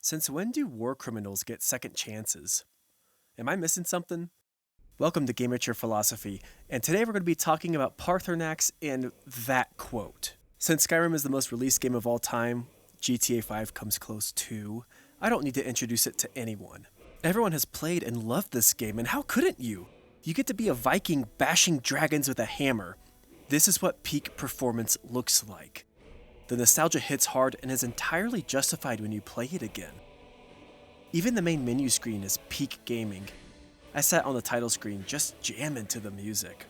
Since when do war criminals get second chances? Am I missing something? Welcome to Game Philosophy, and today we're going to be talking about Paarthurnax and that quote. Since Skyrim is the most released game of all time, GTA 5 comes close too. I don't need to introduce it to anyone. Everyone has played and loved this game, and how couldn't you? You get to be a Viking bashing dragons with a hammer. This is what peak performance looks like. The nostalgia hits hard and is entirely justified when you play it again. Even the main menu screen is peak gaming. I sat on the title screen just jamming to the music.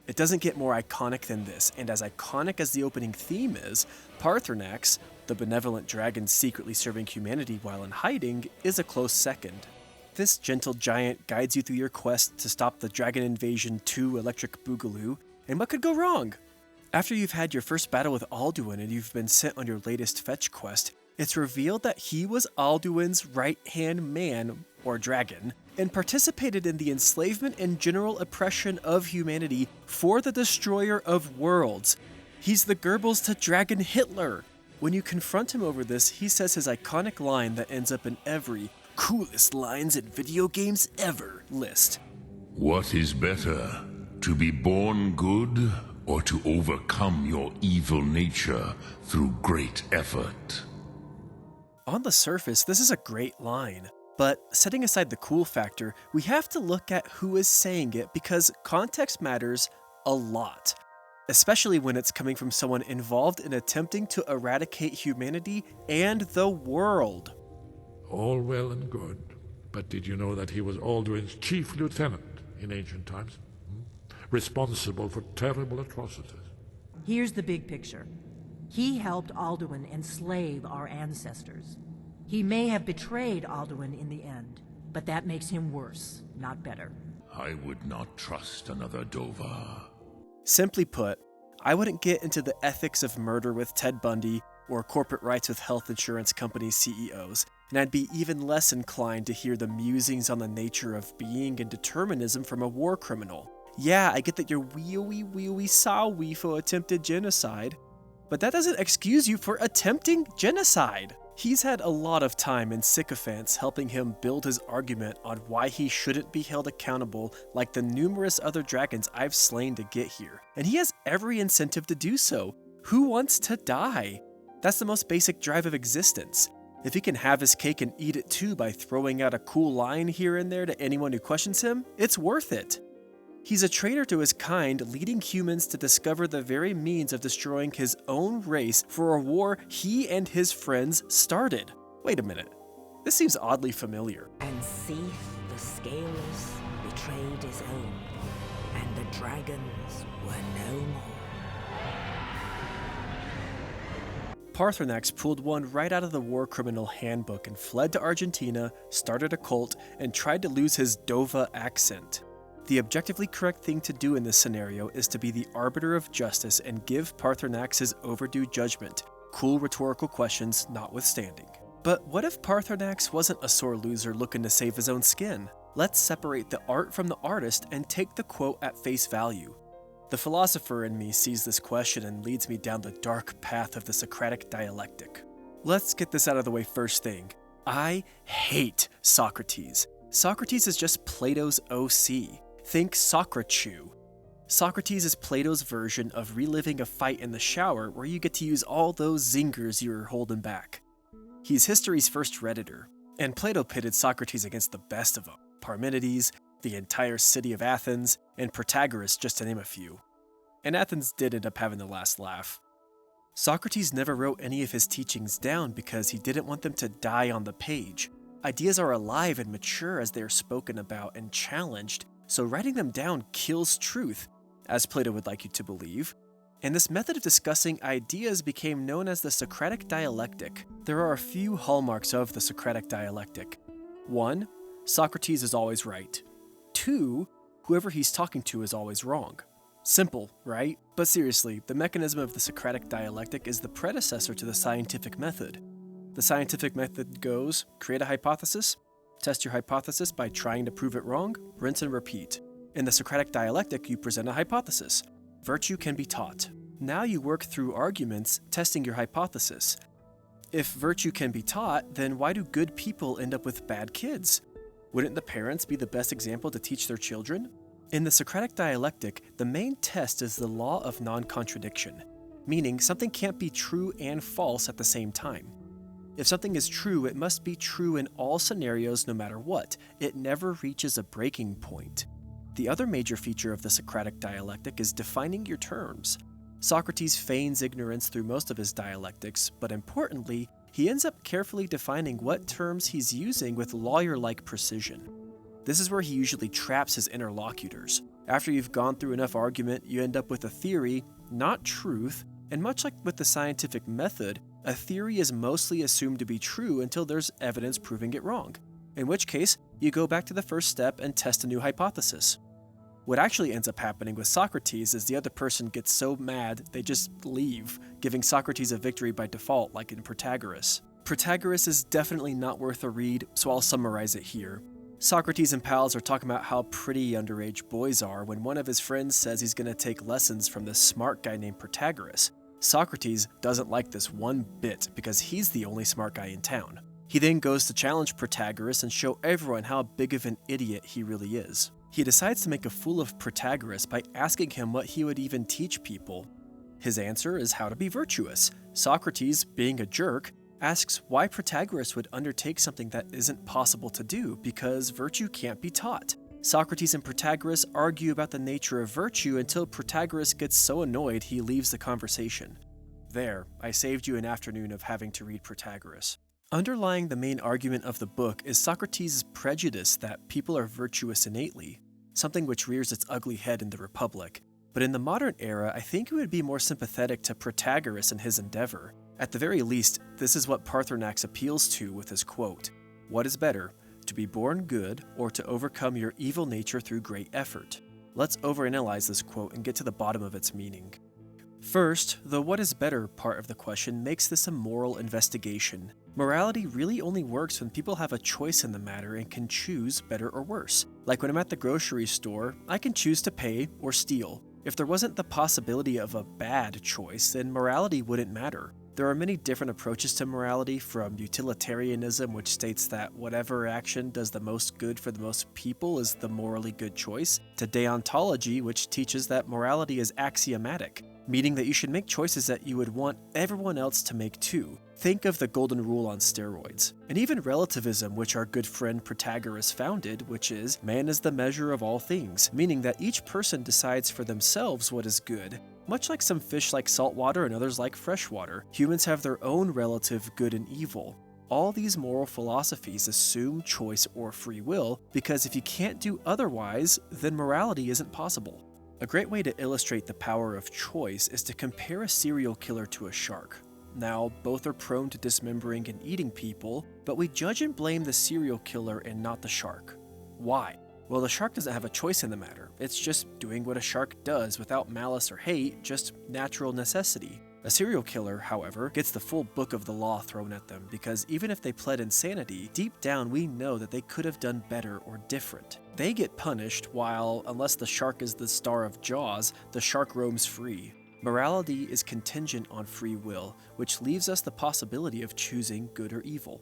It doesn't get more iconic than this, and as iconic as the opening theme is, Paarthurnax, the benevolent dragon secretly serving humanity while in hiding, is a close second. This gentle giant guides you through your quest to stop the Dragon Invasion 2 Electric Boogaloo, and what could go wrong? After you've had your first battle with Alduin and you've been sent on your latest fetch quest, it's revealed that he was Alduin's right-hand man, or dragon, and participated in the enslavement and general oppression of humanity for the Destroyer of Worlds. He's the Goebbels to Dragon Hitler. When you confront him over this, he says his iconic line that ends up in every coolest lines in video games ever list. What is better, to be born good or to overcome your evil nature through great effort? On the surface, this is a great line, but setting aside the cool factor, we have to look at who is saying it because context matters a lot, especially when it's coming from someone involved in attempting to eradicate humanity and the world. All well and good, but did you know that he was Alduin's chief lieutenant in ancient times? Responsible for terrible atrocities. Here's the big picture. He helped Alduin enslave our ancestors. He may have betrayed Alduin in the end, but that makes him worse, not better. I would not trust another Dova. Simply put, I wouldn't get into the ethics of murder with Ted Bundy or corporate rights with health insurance company CEOs, and I'd be even less inclined to hear the musings on the nature of being and determinism from a war criminal. Yeah, I get that you're wee sorry for attempted genocide, but that doesn't excuse you for attempting genocide. He's had a lot of time in sycophants helping him build his argument on why he shouldn't be held accountable like the numerous other dragons I've slain to get here, and he has every incentive to do so. Who wants to die? That's the most basic drive of existence. If he can have his cake and eat it too by throwing out a cool line here and there to anyone who questions him, it's worth it. He's a traitor to his kind, leading humans to discover the very means of destroying his own race for a war he and his friends started. Wait a minute, this seems oddly familiar. And Seath the Scaleless betrayed his own, and the dragons were no more. Paarthurnax pulled one right out of the war criminal handbook and fled to Argentina, started a cult, and tried to lose his Dova accent. The objectively correct thing to do in this scenario is to be the arbiter of justice and give Paarthurnax his overdue judgment, cool rhetorical questions notwithstanding. But what if Paarthurnax wasn't a sore loser looking to save his own skin? Let's separate the art from the artist and take the quote at face value. The philosopher in me sees this question and leads me down the dark path of the Socratic dialectic. Let's get this out of the way first thing. I hate Socrates. Socrates is just Plato's OC. Think Socrachew. Socrates is Plato's version of reliving a fight in the shower where you get to use all those zingers you were holding back. He's history's first Redditor, and Plato pitted Socrates against the best of them: Parmenides, the entire city of Athens, and Protagoras, just to name a few. And Athens did end up having the last laugh. Socrates never wrote any of his teachings down because he didn't want them to die on the page. Ideas are alive and mature as they are spoken about and challenged, so writing them down kills truth, as Plato would like you to believe. And this method of discussing ideas became known as the Socratic dialectic. There are a few hallmarks of the Socratic dialectic. 1. Socrates is always right. 2. Whoever he's talking to is always wrong. Simple, right? But seriously, the mechanism of the Socratic dialectic is the predecessor to the scientific method. The scientific method goes, create a hypothesis, test your hypothesis by trying to prove it wrong, rinse and repeat. In the Socratic dialectic, you present a hypothesis. Virtue can be taught. Now you work through arguments, testing your hypothesis. If virtue can be taught, then why do good people end up with bad kids? Wouldn't the parents be the best example to teach their children? In the Socratic dialectic, the main test is the law of non-contradiction, meaning something can't be true and false at the same time. If something is true, it must be true in all scenarios no matter what. It never reaches a breaking point. The other major feature of the Socratic dialectic is defining your terms. Socrates feigns ignorance through most of his dialectics, but importantly, he ends up carefully defining what terms he's using with lawyer-like precision. This is where he usually traps his interlocutors. After you've gone through enough argument, you end up with a theory, not truth, and much like with the scientific method, a theory is mostly assumed to be true until there's evidence proving it wrong, in which case, you go back to the first step and test a new hypothesis. What actually ends up happening with Socrates is the other person gets so mad they just leave, giving Socrates a victory by default like in Protagoras. Protagoras is definitely not worth a read, so I'll summarize it here. Socrates and pals are talking about how pretty underage boys are when one of his friends says he's going to take lessons from this smart guy named Protagoras. Socrates doesn't like this one bit because he's the only smart guy in town. He then goes to challenge Protagoras and show everyone how big of an idiot he really is. He decides to make a fool of Protagoras by asking him what he would even teach people. His answer is how to be virtuous. Socrates, being a jerk, asks why Protagoras would undertake something that isn't possible to do because virtue can't be taught. Socrates and Protagoras argue about the nature of virtue until Protagoras gets so annoyed he leaves the conversation. There, I saved you an afternoon of having to read Protagoras. Underlying the main argument of the book is Socrates' prejudice that people are virtuous innately, something which rears its ugly head in the Republic. But in the modern era, I think it would be more sympathetic to Protagoras and his endeavor. At the very least, this is what Paarthurnax appeals to with his quote, "What is better, to be born good or to overcome your evil nature through great effort?" Let's overanalyze this quote and get to the bottom of its meaning. First, the what is better part of the question makes this a moral investigation. Morality really only works when people have a choice in the matter and can choose better or worse. Like when I'm at the grocery store, I can choose to pay or steal. If there wasn't the possibility of a bad choice, then morality wouldn't matter. There are many different approaches to morality, from utilitarianism, which states that whatever action does the most good for the most people is the morally good choice, to deontology, which teaches that morality is axiomatic, meaning that you should make choices that you would want everyone else to make too. Think of the golden rule on steroids. And even relativism, which our good friend Protagoras founded, which is, man is the measure of all things, meaning that each person decides for themselves what is good. Much like some fish like saltwater and others like freshwater, humans have their own relative good and evil. All these moral philosophies assume choice or free will, because if you can't do otherwise, then morality isn't possible. A great way to illustrate the power of choice is to compare a serial killer to a shark. Now, both are prone to dismembering and eating people, but we judge and blame the serial killer and not the shark. Why? Well, the shark doesn't have a choice in the matter. It's just doing what a shark does without malice or hate, just natural necessity. A serial killer, however, gets the full book of the law thrown at them because even if they pled insanity, deep down we know that they could have done better or different. They get punished while, unless the shark is the star of Jaws, the shark roams free. Morality is contingent on free will, which leaves us the possibility of choosing good or evil.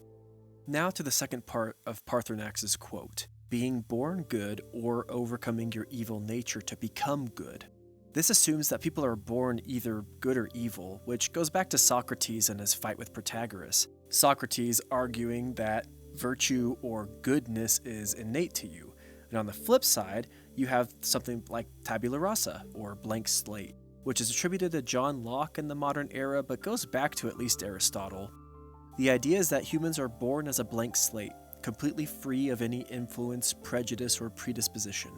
Now to the second part of Paarthurnax's quote, being born good or overcoming your evil nature to become good. This assumes that people are born either good or evil, which goes back to Socrates and his fight with Protagoras. Socrates arguing that virtue or goodness is innate to you. And on the flip side, you have something like tabula rasa, or blank slate, which is attributed to John Locke in the modern era but goes back to at least Aristotle. The idea is that humans are born as a blank slate, completely free of any influence, prejudice, or predisposition.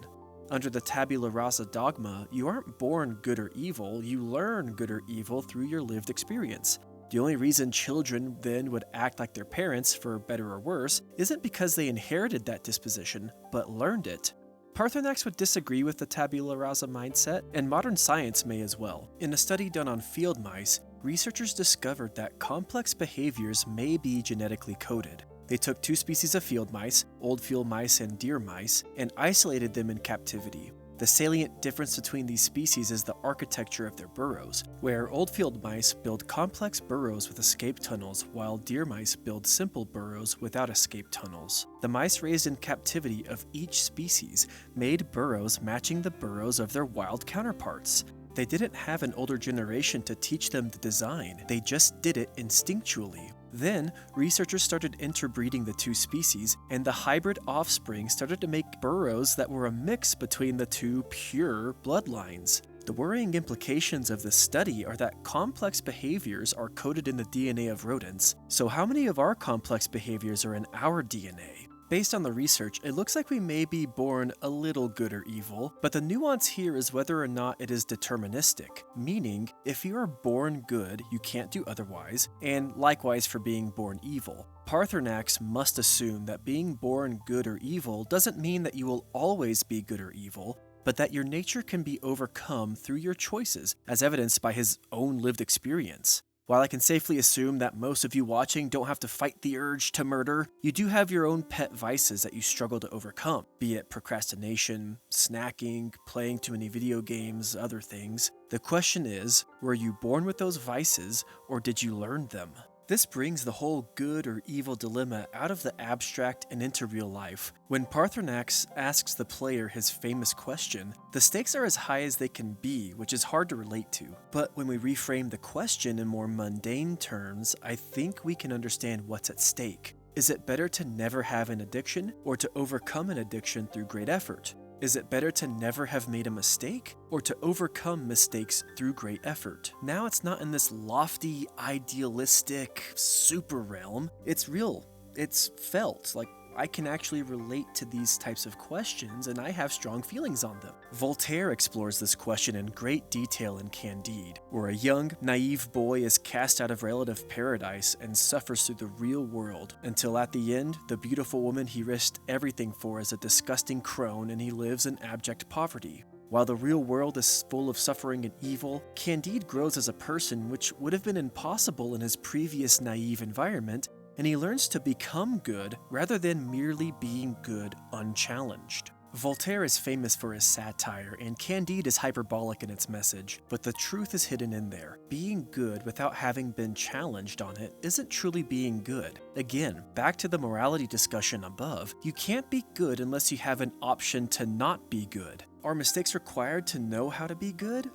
Under the tabula rasa dogma, you aren't born good or evil, you learn good or evil through your lived experience. The only reason children then would act like their parents, for better or worse, isn't because they inherited that disposition, but learned it. Paarthurnax would disagree with the tabula rasa mindset, and modern science may as well. In a study done on field mice, researchers discovered that complex behaviors may be genetically coded. They took two species of field mice, old field mice and deer mice, and isolated them in captivity. The salient difference between these species is the architecture of their burrows, where oldfield mice build complex burrows with escape tunnels, while deer mice build simple burrows without escape tunnels. The mice raised in captivity of each species made burrows matching the burrows of their wild counterparts. They didn't have an older generation to teach them the design, they just did it instinctually. Then, researchers started interbreeding the two species, and the hybrid offspring started to make burrows that were a mix between the two pure bloodlines. The worrying implications of this study are that complex behaviors are coded in the DNA of rodents, so how many of our complex behaviors are in our DNA? Based on the research, it looks like we may be born a little good or evil, but the nuance here is whether or not it is deterministic, meaning if you are born good, you can't do otherwise, and likewise for being born evil. Paarthurnax must assume that being born good or evil doesn't mean that you will always be good or evil, but that your nature can be overcome through your choices, as evidenced by his own lived experience. While I can safely assume that most of you watching don't have to fight the urge to murder, you do have your own pet vices that you struggle to overcome, be it procrastination, snacking, playing too many video games, other things. The question is, were you born with those vices, or did you learn them? This brings the whole good or evil dilemma out of the abstract and into real life. When Paarthurnax asks the player his famous question, the stakes are as high as they can be, which is hard to relate to. But when we reframe the question in more mundane terms, I think we can understand what's at stake. Is it better to never have an addiction, or to overcome an addiction through great effort? Is it better to never have made a mistake, or to overcome mistakes through great effort? Now it's not in this lofty, idealistic, super realm. It's real. It's felt. Like, I can actually relate to these types of questions, and I have strong feelings on them. Voltaire explores this question in great detail in Candide, where a young, naive boy is cast out of relative paradise and suffers through the real world, until at the end, the beautiful woman he risked everything for is a disgusting crone and he lives in abject poverty. While the real world is full of suffering and evil, Candide grows as a person which would have been impossible in his previous naive environment, and he learns to become good rather than merely being good unchallenged. Voltaire is famous for his satire, and Candide is hyperbolic in its message, but the truth is hidden in there. Being good without having been challenged on it isn't truly being good. Again, back to the morality discussion above, you can't be good unless you have an option to not be good. Are mistakes required to know how to be good?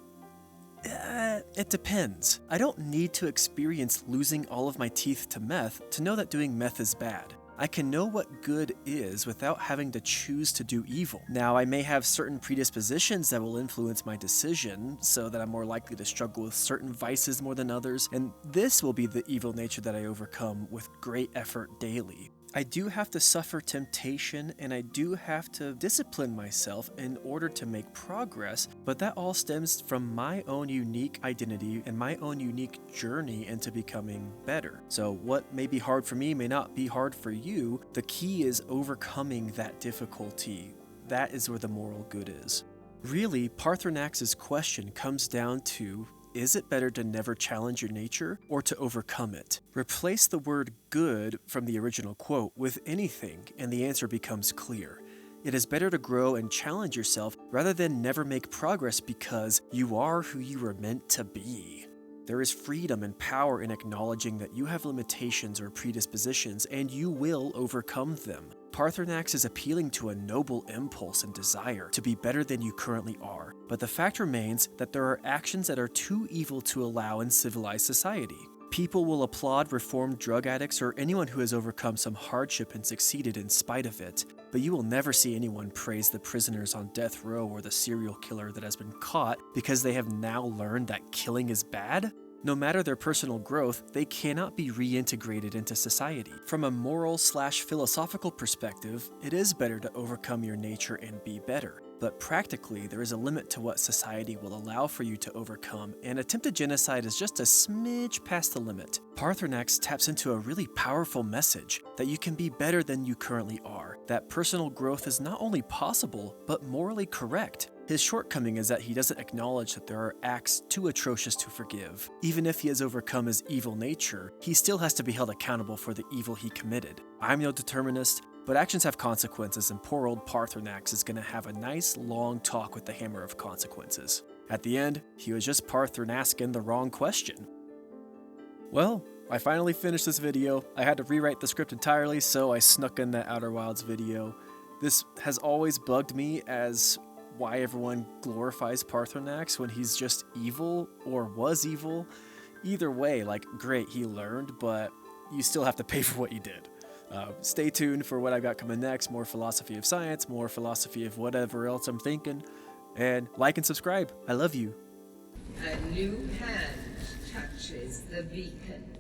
It depends. I don't need to experience losing all of my teeth to meth to know that doing meth is bad. I can know what good is without having to choose to do evil. Now, I may have certain predispositions that will influence my decision, so that I'm more likely to struggle with certain vices more than others, and this will be the evil nature that I overcome with great effort daily. I do have to suffer temptation, and I do have to discipline myself in order to make progress, but that all stems from my own unique identity and my own unique journey into becoming better. So what may be hard for me may not be hard for you. The key is overcoming that difficulty. That is where the moral good is. Really, Paarthurnax's question comes down to, is it better to never challenge your nature or to overcome it? Replace the word good from the original quote with anything, and the answer becomes clear. It is better to grow and challenge yourself rather than never make progress because you are who you were meant to be. There is freedom and power in acknowledging that you have limitations or predispositions, and you will overcome them. Paarthurnax is appealing to a noble impulse and desire to be better than you currently are, but the fact remains that there are actions that are too evil to allow in civilized society. People will applaud reformed drug addicts or anyone who has overcome some hardship and succeeded in spite of it, but you will never see anyone praise the prisoners on death row or the serial killer that has been caught because they have now learned that killing is bad. No matter their personal growth, they cannot be reintegrated into society. From a moral/philosophical perspective, it is better to overcome your nature and be better. But practically, there is a limit to what society will allow for you to overcome, and attempted genocide is just a smidge past the limit. Paarthurnax taps into a really powerful message that you can be better than you currently are, that personal growth is not only possible, but morally correct. His shortcoming is that he doesn't acknowledge that there are acts too atrocious to forgive. Even if he has overcome his evil nature, he still has to be held accountable for the evil he committed. I'm no determinist, But actions have consequences, and poor old Paarthurnax is going to have a nice long talk with the Hammer of Consequences. At the end, he was just Paarthurn-asking the wrong question. Well, I finally finished this video. I had to rewrite the script entirely, so I snuck in that Outer Wilds video. This has always bugged me as why everyone glorifies Paarthurnax when he's just evil, or was evil. Either way, like, great, he learned, but you still have to pay for what you did. Stay tuned for what I've got coming next, more philosophy of science, more philosophy of whatever else I'm thinking, and like and subscribe. I love you. A new hand touches the beacon.